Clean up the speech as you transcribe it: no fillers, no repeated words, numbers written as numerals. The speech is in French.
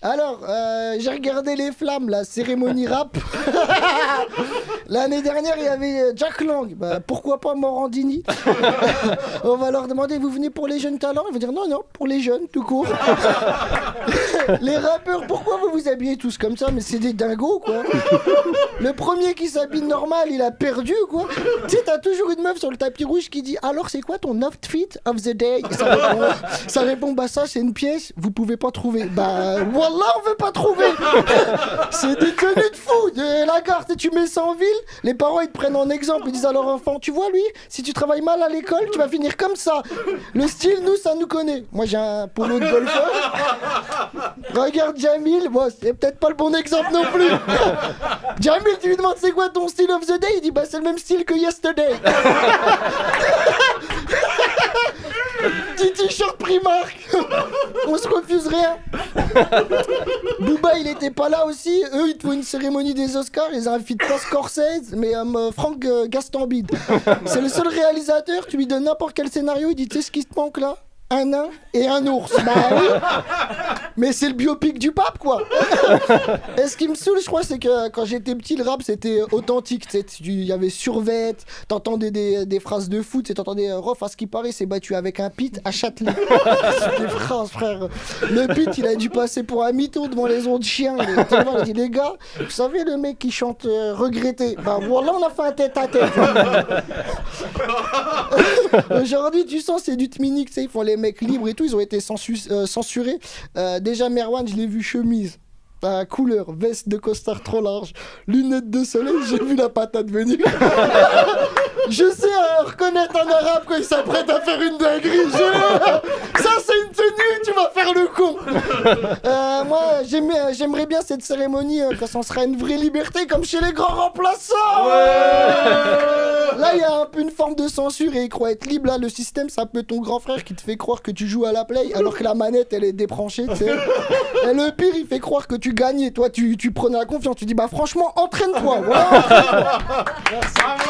Alors, j'ai regardé Les Flammes, la cérémonie rap. L'année dernière, il y avait Jack Lang. Bah, pourquoi pas Morandini? On va leur demander, vous venez pour les jeunes talents? Ils vont dire, non, non, pour les jeunes, tout court. Les rappeurs, pourquoi vous vous habillez tous comme ça? Mais c'est des dingos, quoi. Le premier qui s'habille normal, il a perdu, quoi. Tu sais, t'as toujours une meuf sur le tapis rouge qui dit, alors c'est quoi ton outfit of the day? Et ça répond, bah ça, c'est une pièce, vous pouvez pas trouver. Bah, Wallah, on veut pas trouver. C'est des tenues de fou. De la garde, tu mets ça en ville, les parents, ils te prennent en exemple. Ils disent à leur enfant, tu vois, lui, si tu travailles mal à l'école, tu vas finir comme ça. Le style, nous, ça nous connaît. Moi, j'ai un polo de golfeur. Regarde Jamil, bon, c'est peut-être pas le bon exemple non plus. Jamil, tu lui demandes c'est quoi ton style of the day? Il dit bah c'est le même style que yesterday. Petit t-shirt Primark. On se refuse rien. Booba il était pas là aussi. Eux ils te font une cérémonie des Oscars. Ils invitent pas Scorsese mais Franck Gastambide. C'est le seul réalisateur. Tu lui donnes n'importe quel scénario, il dit tu sais ce qui te manque là? Un nain et un ours. Bah oui. Mais c'est le biopic du pape, quoi. Et ce qui me saoule, je crois, c'est que quand j'étais petit, le rap, c'était authentique. Il y avait Survêt, t'entendais des phrases de foot, t'entendais Rof, à ce qui paraît, s'est battu avec un pit à Châtelet. C'est des phrases, frère. Le pit, il a dû passer pour un mytho devant les autres chiens. Il a dit, les gars, vous savez, le mec qui chante Regretter. Bah voilà, on a fait un tête-à-tête. Aujourd'hui, tu sens, c'est du tminique, tu sais, ils font les mecs libres et tout, ils ont été censurés. Déjà, Merwan, je l'ai vu chemise. Couleur, veste de costard trop large, lunettes de soleil, j'ai vu la patate venir. Je sais reconnaître un arabe quand il s'apprête à faire une dinguerie. Ça, c'est une tenue, tu vas faire le con. Moi, j'aimerais bien cette cérémonie quand ça sera une vraie liberté, comme chez les grands remplaçants. Là, il y a un peu une forme de censure et ils croient être libres. Là, le système, c'est un peu ton grand frère qui te fait croire que tu joues à la play alors que la manette, elle est débranchée, tu sais. Et le pire, il fait croire que tu gagnes et toi, tu prenais la confiance. Tu dis, bah franchement, entraîne-toi. Voilà, entraîne-toi. Merci.